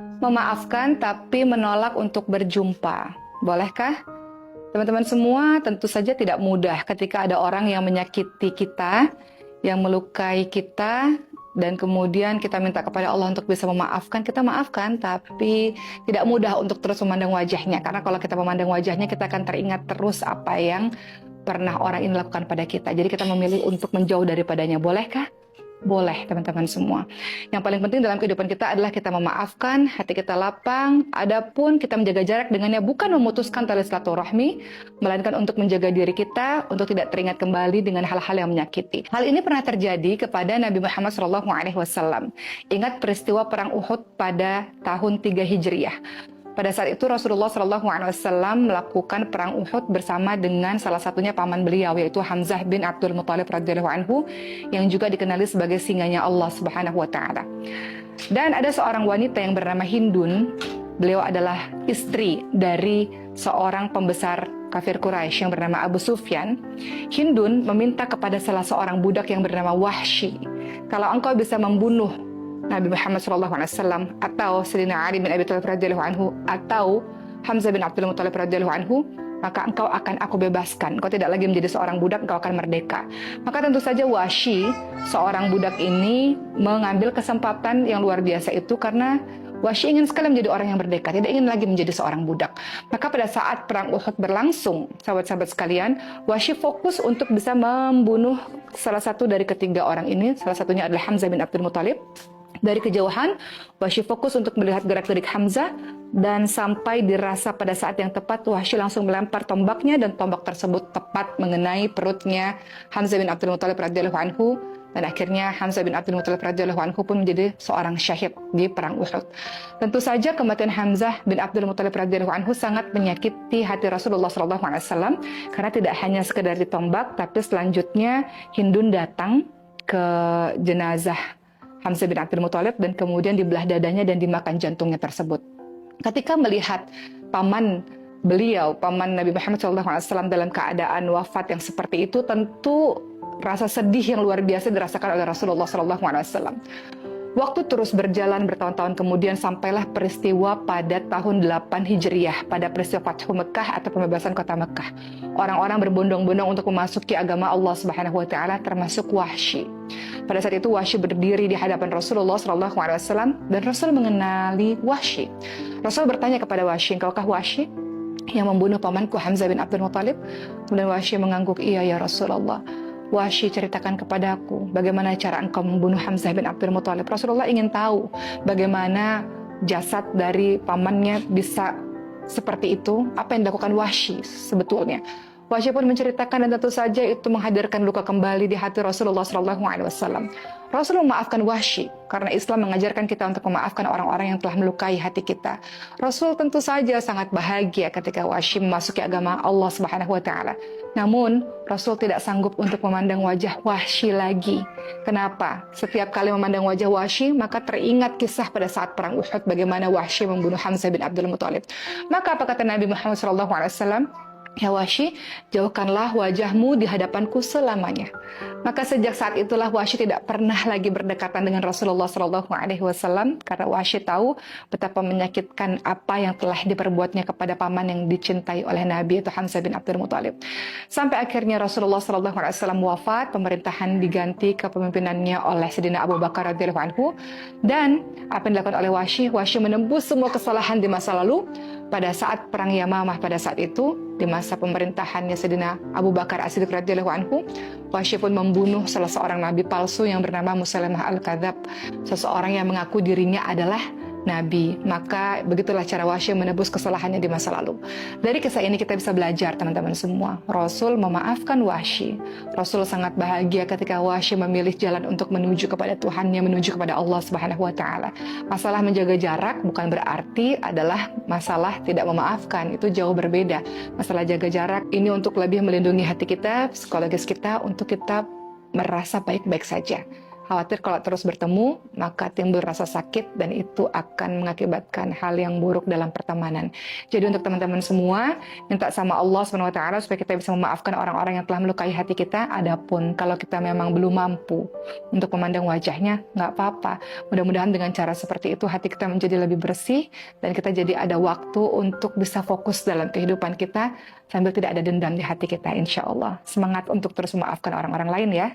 Memaafkan tapi menolak untuk berjumpa. Bolehkah? Teman-teman semua, tentu saja tidak mudah ketika ada orang yang menyakiti kita, yang melukai kita, dan kemudian kita minta kepada Allah untuk bisa memaafkan, kita maafkan, tapi tidak mudah untuk terus memandang wajahnya. Karena kalau kita memandang wajahnya, kita akan teringat terus apa yang pernah orang ini lakukan pada kita. Jadi kita memilih untuk menjauh daripadanya. Bolehkah? Boleh, teman-teman semua. Yang paling penting dalam kehidupan kita adalah kita memaafkan, hati kita lapang. Adapun kita menjaga jarak dengannya bukan memutuskan tali silaturahmi, melainkan untuk menjaga diri kita untuk tidak teringat kembali dengan hal-hal yang menyakiti. Hal ini pernah terjadi kepada Nabi Muhammad SAW. Ingat peristiwa perang Uhud pada tahun 3 Hijriah. Pada saat itu Rasulullah SAW melakukan perang Uhud bersama dengan salah satunya paman beliau, yaitu Hamzah bin Abdul Muthalib radhiyallahu anhu, yang juga dikenali sebagai singanya Allah Subhanahu wa taala. Dan ada seorang wanita yang bernama Hindun. Beliau adalah istri dari seorang pembesar kafir Quraisy yang bernama Abu Sufyan. Hindun meminta kepada salah seorang budak yang bernama Wahsy, kalau engkau bisa membunuh Nabi Muhammad SAW atau Sayyidina Ali bin Abi Thalib radhiyallahu anhu atau Hamzah bin Abdul Muthalib radhiyallahu anhu, maka engkau akan aku bebaskan. Engkau tidak lagi menjadi seorang budak, engkau akan merdeka. Maka tentu saja Wahsy, seorang budak ini, mengambil kesempatan yang luar biasa itu karena Wahsy ingin sekali menjadi orang yang merdeka, tidak ingin lagi menjadi seorang budak. Maka pada saat perang Uhud berlangsung, sahabat-sahabat sekalian, Wahsy fokus untuk bisa membunuh salah satu dari ketiga orang ini. Salah satunya adalah Hamzah bin Abdul Muthalib. Dari kejauhan, Wahsy fokus untuk melihat gerak-gerik Hamzah, dan sampai dirasa pada saat yang tepat, Wahsy langsung melempar tombaknya, dan tombak tersebut tepat mengenai perutnya Hamzah bin Abdul Muthalib radhiyallahu anhu, dan akhirnya Hamzah bin Abdul Muthalib radhiyallahu anhu pun menjadi seorang syahid di perang Uhud. Tentu saja kematian Hamzah bin Abdul Muthalib radhiyallahu anhu sangat menyakiti hati Rasulullah SAW, karena tidak hanya sekedar ditombak, tapi selanjutnya Hindun datang ke jenazah Hamzah bin Abdul Muthalib dan kemudian dibelah dadanya dan dimakan jantungnya tersebut. Ketika melihat paman beliau, paman Nabi Muhammad SAW dalam keadaan wafat yang seperti itu, tentu rasa sedih yang luar biasa dirasakan oleh Rasulullah SAW. Waktu terus berjalan bertahun-tahun kemudian sampailah peristiwa pada tahun 8 Hijriah, pada peristiwa Fathu Mekah atau pembebasan kota Mekah. Orang-orang berbondong-bondong untuk memasuki agama Allah Subhanahu wa taala, termasuk Wahsy. Pada saat itu Wahsy berdiri di hadapan Rasulullah SAW dan Rasul mengenali Wahsy. Rasul bertanya kepada Wahsy, "Engkaukah Wahsy yang membunuh pamanku Hamzah bin Abdul Muthalib?" Kemudian Wahsy mengangguk, "Iya ya Rasulullah." Wahsy, ceritakan kepadaku bagaimana cara engkau membunuh Hamzah bin Abdul Muthalib. Rasulullah ingin tahu bagaimana jasad dari pamannya bisa seperti itu, apa yang dilakukan Wahsy sebetulnya. Wahsy pun menceritakan, dan tentu saja itu menghadirkan luka kembali di hati Rasulullah SAW. Rasul memaafkan Wahsy karena Islam mengajarkan kita untuk memaafkan orang-orang yang telah melukai hati kita. Rasul tentu saja sangat bahagia ketika Wahsy memasuki agama Allah Subhanahu wa taala. Namun Rasul tidak sanggup untuk memandang wajah Wahsy lagi. Kenapa? Setiap kali memandang wajah Wahsy, maka teringat kisah pada saat perang Uhud bagaimana Wahsy membunuh Hamzah bin Abdul Muthalib. Maka apa kata Nabi Muhammad SAW? "Ya Wahsy, jauhkanlah wajahmu di hadapanku selamanya." Maka sejak saat itulah Wahsy tidak pernah lagi berdekatan dengan Rasulullah SAW, karena Wahsy tahu betapa menyakitkan apa yang telah diperbuatnya kepada paman yang dicintai oleh Nabi, itu Hamzah bin Abdul Muthalib. Sampai akhirnya Rasulullah SAW wafat, pemerintahan diganti kepemimpinannya oleh Sayyidina Abu Bakar radhiyallahu anhu. Dan apa yang dilakukan oleh Wahsy? Wahsy menembus semua kesalahan di masa lalu pada saat perang Yamamah. Pada saat itu, di masa pemerintahannya Sayyidina Abu Bakar As-Siddiq radhiyallahu anhu, Wahsy pun membunuh salah seorang nabi palsu yang bernama Musailamah Al-Kadzab, seseorang yang mengaku dirinya adalah nabi. Maka begitulah cara Wahsy menebus kesalahannya di masa lalu. Dari kisah ini kita bisa belajar, teman-teman semua. Rasul memaafkan Wahsy. Rasul sangat bahagia ketika Wahsy memilih jalan untuk menuju kepada Tuhannya, menuju kepada Allah Subhanahu wa taala. Masalah menjaga jarak bukan berarti adalah masalah tidak memaafkan. Itu jauh berbeda. Masalah jaga jarak ini untuk lebih melindungi hati kita, psikologis kita, untuk kita merasa baik-baik saja. Khawatir kalau terus bertemu, maka timbul rasa sakit dan itu akan mengakibatkan hal yang buruk dalam pertemanan. Jadi untuk teman-teman semua, minta sama Allah SWT supaya kita bisa memaafkan orang-orang yang telah melukai hati kita. Adapun kalau kita memang belum mampu untuk memandang wajahnya, nggak apa-apa. Mudah-mudahan dengan cara seperti itu hati kita menjadi lebih bersih dan kita jadi ada waktu untuk bisa fokus dalam kehidupan kita sambil tidak ada dendam di hati kita, insya Allah. Semangat untuk terus memaafkan orang-orang lain ya.